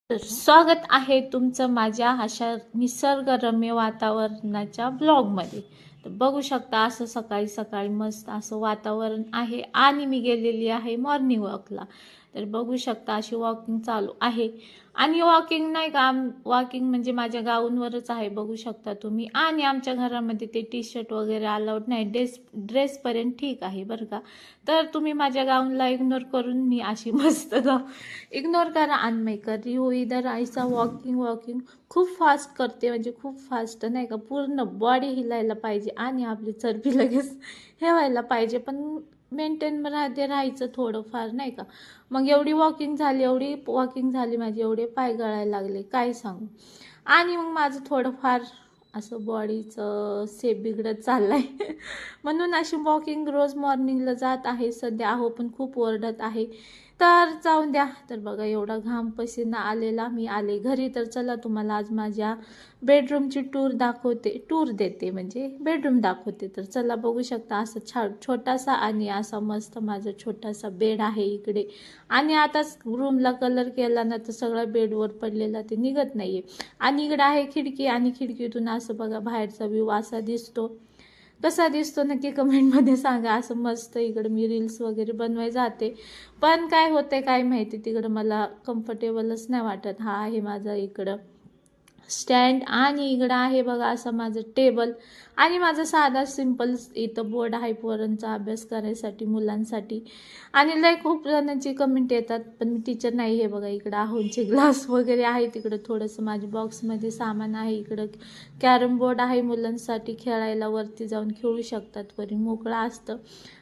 तर स्वागत आहे तुमचं माझ्या अशा निसर्गरम्य वातावरणाच्या ब्लॉगमध्ये. तर बघू शकता असं सकाळी सकाळी मस्त असं वातावरण आहे आणि मी गेलेली आहे मॉर्निंग वॉकला. तर बघू शकता अशी वॉकिंग चालू आहे आणि वॉकिंग नाही का, वॉकिंग म्हणजे माझ्या गाऊनवरच आहे बघू शकता तुम्ही. आणि आमच्या घरामध्ये ते टी शर्ट वगैरे अलाउड नाही, ड्रेसपर्यंत ठीक आहे बरं का. तर तुम्ही माझ्या गाऊनला इग्नोर करून मी अशी मस्त इग्नोर करा आणि मी करी हो इधर ऐसा वॉकिंग खूप फास्ट करते, म्हणजे खूप फास्ट नाही का, पूर्ण बॉडी हिलायला पाहिजे आणि आपली चरबी लगेच हे व्हायला पाहिजे, पण मेंटेन राहायचं थोडंफार नाही का. मग एवढी वॉकिंग झाली माझी, एवढे पाय गळायला लागले काय सांगू. आणि मग माझं थोडंफार असं बॉडीचं शेप बिघडत चाललाय म्हणून अशी वॉकिंग रोज मॉर्निंगला जात आहे. सध्या आहो पण खूप ओरडत आहे, तर जाऊन द्या. तर बघा एवढा घाम पसीना आलेला, मी आले घरी. तर चला तुम्हाला आज माझ्या बेडरूमची टूर देते, म्हणजे बेडरूम दाखवते. तर चला बघू शकता असं छोटासा आणि असा मस्त माझा छोटासा बेड आहे इकडे. आणि आताच रूमला कलर केला ना तर सगळा बेडवर पडलेला ते निघत नाहीये. आणि इकडे आहे खिडकी आणि खिडकीतून असं बघा बाहेरचा व्ह्यू असा दिसतो. कसा दिसतो नक्की कमेंटमध्ये सांगा. असं मस्त इकडं मी रील्स वगैरे बनवाय जाते, पण काय होते काय माहिती, तिकडं मला कम्फर्टेबलच नाही वाटत. हा आहे माझा इकडं स्टँड आणि इकडं आहे बघा असं माझं टेबल आणि माझा साधा सिंपल इथं बोर्ड आहे पोरांचा अभ्यास करायसाठी मुलांसाठी. आणि लय खूप जणांची कमेंट येतात पण मी टीचर नाही. हे बघा इकडं आहोंचे ग्लास वगैरे आहे, तिकडं थोडंसं माझ्या बॉक्समध्ये सामान आहे. इकडं कॅरम बोर्ड आहे, मुलांसाठी खेळायला वरती जाऊन खेळू शकतात, वरी मोकळा असतं.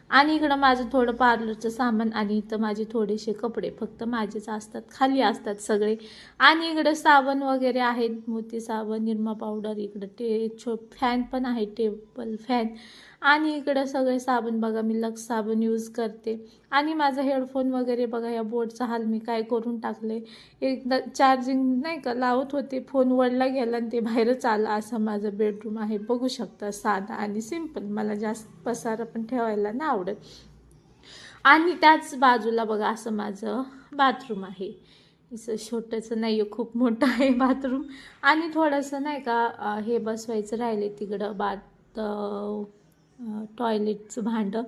आणि इकडं माझं थोडं पार्लरचं सामान आणि इथं माझे थोडेसे कपडे फक्त माझेच असतात, खाली असतात सगळे. आणि इकडं साबण वगैरे आहेत, मोती साबण, निरमा पावडर. इकडं फॅन पण आहे, टेबल फॅन. आणि इकडं सगळे साबण बघा, मी लक्स साबण यूज करते. आणि माझा हेडफोन वगैरे बघा, या बोर्डचा हाल मी काय करून टाकले. एकदा चार्जिंग नाही का लावत होते, फोन वडला गेला आणि ते बाहेरच आलं. असं माझं बेडरूम आहे बघू शकता, साधा आणि सिंपल. मला जास्त पसारा पण ठेवायला नाही आवडत. आणि त्याच बाजूला बघा असं माझं बाथरूम आहे. असं छोटंसं नाही आहे, खूप मोठं आहे बाथरूम. आणि थोडंसं नाही का हे बसवायचं राहिले तिकडं टॉयलेटचं भांडं,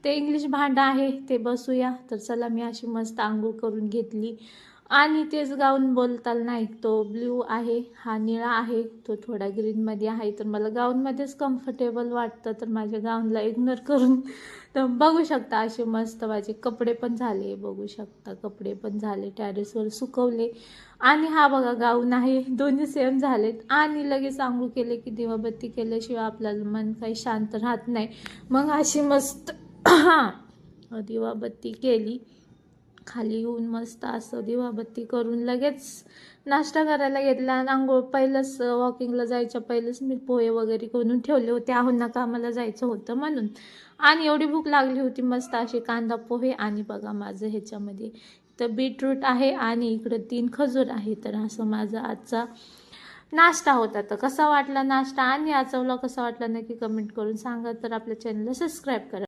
ते इंग्लिश भांडं आहे ते बसूया. तर चला मी अशी मस्त आंघोळ करून घेतली. आणि तेच गाऊन बोलताल नाही, तो ब्ल्यू आहे, हा निळा आहे, तो थोडा ग्रीनमध्ये आहे. तर मला गाऊनमध्येच कम्फर्टेबल वाटतं, तर माझ्या गाऊनला इग्नोर करून तर बघू शकता असे मस्त माझे कपडे पण झाले. बघू शकता कपडे पण झाले, टेरेसवर सुकवले. आणि हा बघा गाऊन आहे, दोन्ही सेम झालेत. आणि लगेच आंघोळ केले की दिवाबत्ती केल्याशिवाय आपल्याला मन काही शांत राहत नाही. मग अशी मस्त दिवाबत्ती केली. खाली येऊन मस्त असं दिवाबत्ती करून लगेच नाश्ता करायला घेतला. आणि आंघोळ पहिलंच वॉकिंगला जायच्या पहिलंच मी पोहे वगैरे करून ठेवले होते, आहोंना कामाला जायचं होतं म्हणून. आणि एवढी भूक लागली होती, मस्त असे कांदा पोहे. आणि बघा माझं ह्याच्यामध्ये तर बीटरूट आहे आणि इकडं 3 खजूर आहे. तर असं माझा आजचा नाश्ता होता. तर कसा वाटला नाश्ता आणि आजचा व्लॉग कसा वाटला नक्की कमेंट करून सांगा. तर आपल्या चॅनलला सबस्क्राईब करा.